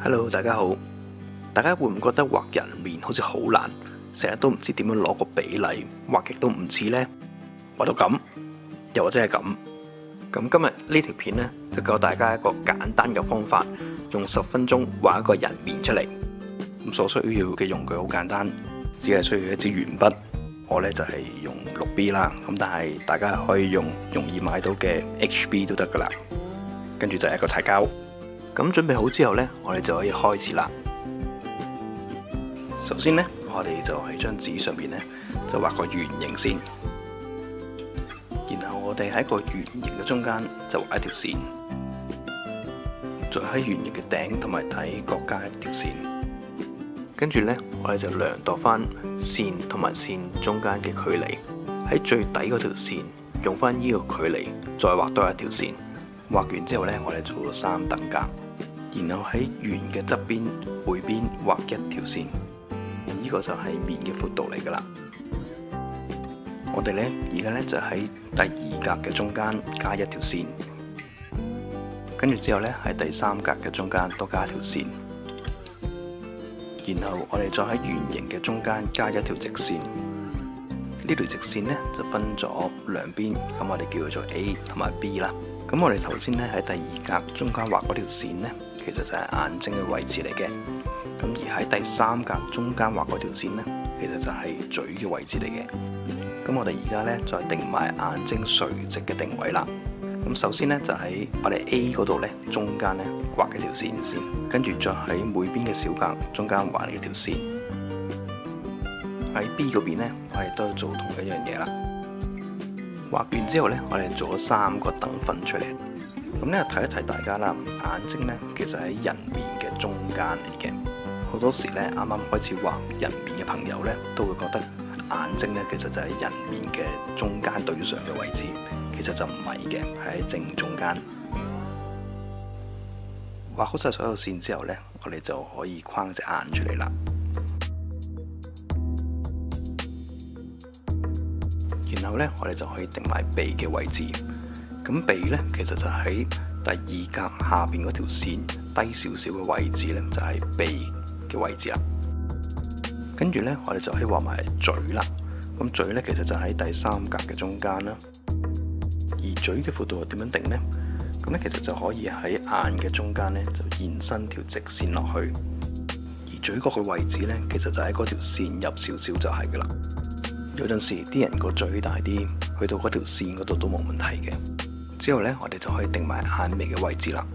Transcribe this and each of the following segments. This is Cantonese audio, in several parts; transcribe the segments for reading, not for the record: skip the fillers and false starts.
Hello， 大家好。大家會唔覺得畫人面好似好難，成日都唔知點樣攞個比例，畫極都唔似呢？畫到咁，又或者係咁。咁今日呢條片呢，就教大家一個簡單嘅方法，用10分鐘畫一個人面出嚟。咁所需要嘅用具好簡單，只係需要一支鉛筆。我呢就係用6B 啦，咁但係大家可以用容易買到嘅 HB 都得噶啦。跟住就係一個擦膠。咁準備好之後呢，我哋就可以開始啦。首先呢，我哋就喺張紙上面呢，就畫個圓形先，然後我哋喺個圓形嘅中間就畫一條線，再喺圓形嘅頂同埋底各加一條線。跟住呢，我哋就量度翻線同埋線中間嘅距離，喺最底嗰條線用翻呢個距離再畫多一條線。畫完之後呢，我哋做咗3等格，然後喺圓嘅側邊每邊畫一條線，呢個就係面嘅闊度嚟噶啦。我哋呢而家呢就喺第2格嘅中間加一條線，跟住之後呢喺第3格嘅中間多加一條線，然後我哋再喺圓形嘅中間加一條直線。呢條直線呢就分咗兩邊，咁我哋叫佢做 A 同埋 B 啦。咁我哋頭先呢喺第2格中間畫嗰條線呢，其實就係眼睛嘅位置嚟嘅。咁而喺第3格中間畫嗰條線呢，其實就係嘴嘅位置嚟嘅。咁我哋而家呢，再定埋眼睛垂直嘅定位啦。咁首先呢，就喺我哋 A 嗰度呢，中間呢畫一條線先，跟住再喺每邊嘅小格中間畫一條線。喺 B 嗰邊呢，我哋都要做同一樣嘢啦。畫完之後呢，我哋做咗3個等分出嚟。咁呢，提一提大家啦，眼睛呢其實喺人面嘅中間嚟嘅。好多時呢，啱啱開始畫人面嘅朋友呢，都會覺得眼睛呢其實就喺人面嘅中間對上嘅位置，其實就唔係嘅，係喺正中間。畫好晒所有線之後呢，我哋就可以框隻眼出嚟啦。然後呢，我哋就可以定埋鼻嘅位置。咁鼻呢，其實就喺第2格下邊嗰條線低少少嘅位置呢，就係鼻嘅位置啦。跟住呢，我哋就可以畫埋嘴啦。咁嘴呢，其實就喺第3格嘅中間啦。而嘴嘅闊度係點樣定呢？咁呢，其實就可以喺眼嘅中間呢，就延伸條直線落去。而嘴角嘅位置呢，其實就喺嗰條線入少少就係噶啦。有陣時啲人個嘴大啲，去到嗰條線嗰度都冇問題嘅。之後呢，我哋就可以定埋眼眉嘅位置啦。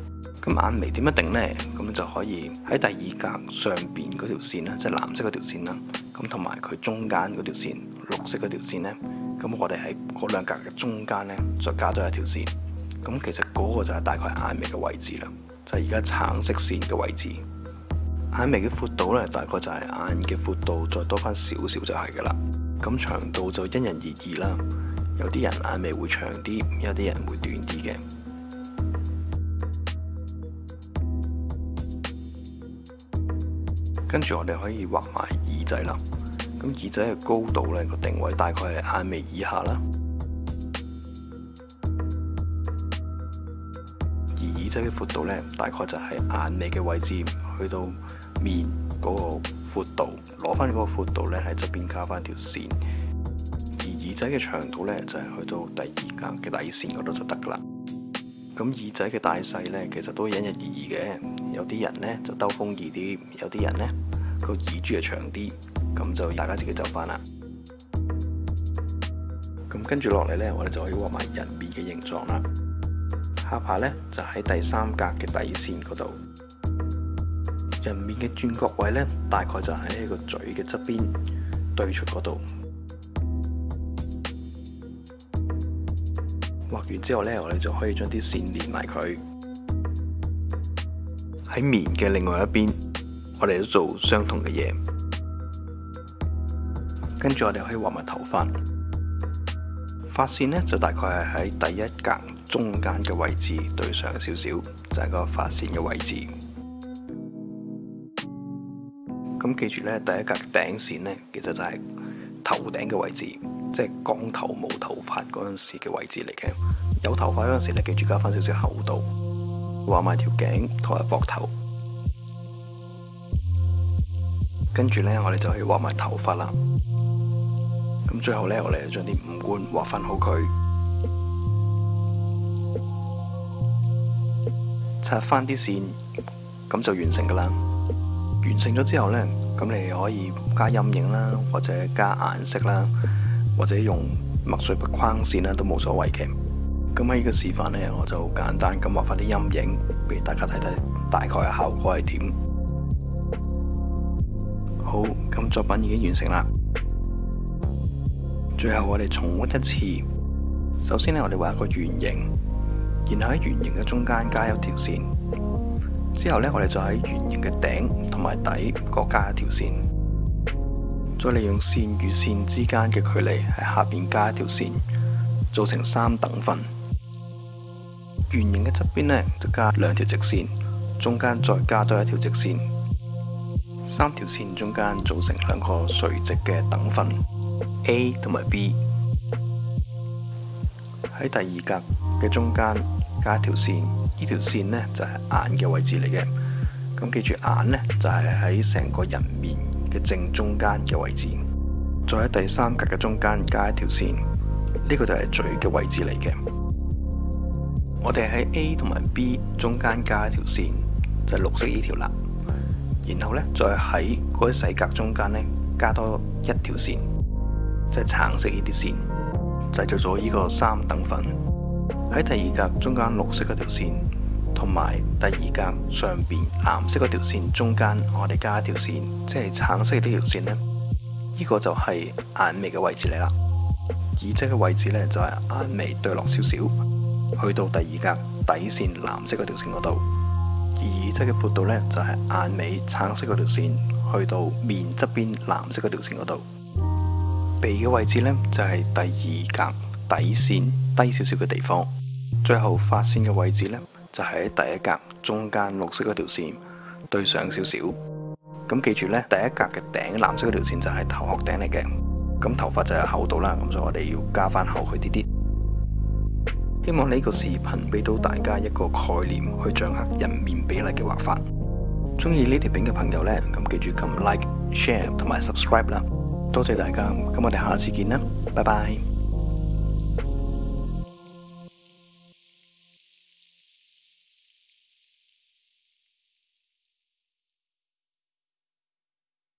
咁眼眉點樣定呢？咁就可以喺第2格上邊嗰條線啦，即係藍色嗰條線啦。咁同埋佢中間嗰條線，綠色嗰條線呢。咁我哋喺嗰2格嘅中間呢，再加多一條線。咁其實嗰個就係大概眼眉嘅位置啦，就係而家橙色線嘅位置。眼眉嘅闊度呢，大概就係眼嘅闊度再多翻少少就係噶啦。咁長度就因人而異啦，有啲人眼眉會長啲，有啲人會短啲嘅。跟住我哋可以畫埋耳仔啦。咁耳仔嘅高度呢，個定位大概係眼眉以下啦。而耳仔嘅闊度呢，大概就係眼眉嘅位置去到面嗰個闊度，攞翻嗰個闊度呢，喺側邊加翻條線。而耳仔嘅長度呢，就係去到第2格嘅底線嗰度就得噶啦。咁耳仔嘅大細呢，其實都因人而異嘅。有啲人呢就兜風耳啲，有啲人呢個耳珠係長啲，咁就大家自己就翻啦。咁跟住落嚟呢，我哋就可以畫埋人面嘅形狀啦。下巴呢，就喺第3格嘅底線嗰度。人面嘅轉角位呢，大概就喺呢個嘴嘅側邊對出嗰度。畫完之後呢，我哋就可以將啲線連埋佢。喺面嘅另外一邊，我哋都做相同嘅嘢。跟住我哋可以畫埋頭髮。髮線呢，就大概係喺第1格中間嘅位置對上少少，就係個髮線嘅位置。咁記住呢，第1格頂線呢，其實就係頭頂嘅位置，即係光頭冇頭髮嗰陣時嘅位置嚟嘅。有頭髮嗰陣時咧，記住加翻少少厚度，畫埋條頸同埋膊頭。跟住呢，我哋就可以畫埋頭髮啦。咁最後呢，我哋就將啲五官畫翻好佢，擦翻啲線，咁就完成噶啦。完成咗之後呢，咁你可以加陰影啦，或者加顏色啦，或者用墨水筆框線啦，都冇所謂嘅。咁喺呢個示範呢，我就簡單咁畫翻啲陰影，俾大家睇睇大概嘅效果係點。好，咁作品已經完成啦。最後我哋重溫一次。首先呢，我哋畫一個圓形，然後喺圓形嘅中間加一條線。之後呢，我哋再喺圓形嘅頂同埋底各加一條線。再利用線與線之間嘅距離喺下邊加一條線，做成3等份。圓形嘅側邊呢，就加2條直線，中間再加多一條直線。3條線中間組成2個垂直嘅等份 A 同埋 B。喺第二格嘅中間加一條線，呢條線呢就係眼嘅位置嚟嘅。咁記住眼呢就係喺成個人面嘅正中間嘅位置。再喺第3格嘅中間加一條線，呢個就係嘴嘅位置嚟嘅。我哋喺 A 同埋 B 中間加一條線，就係綠色呢條啦。然後呢，再喺嗰啲細格中間呢加多一條線，即係橙色呢啲線，製造咗呢個3等份。喺第二格中間綠色嗰條線，同埋第二格上邊藍色嗰條線中間，我哋加一條線，即係橙色呢條線呢，呢個就係眼眉嘅位置嚟啦。耳仔嘅位置呢，就係眼眉對落少少，去到第二格底線藍色嗰條線嗰度。而耳仔嘅闊度呢，就係眼尾橙色嗰條線，去到面側邊藍色嗰條線嗰度。鼻嘅位置呢，就係第二格底線低少少嘅地方。最後髮線嘅位置呢，就係喺第一格中間綠色嗰條線對上少少。咁記住呢，第一格嘅頂藍色嗰條線就係頭殼頂嚟嘅。咁頭髮就有厚度啦，咁所以我哋要加翻厚佢啲啲。希望呢個視頻俾到大家一個概念，去掌握人面比例嘅畫法。中意呢條片嘅朋友呢，咁記住撳 like、share 同埋 subscribe 啦。多謝大家，咁我哋下次見啦，拜拜。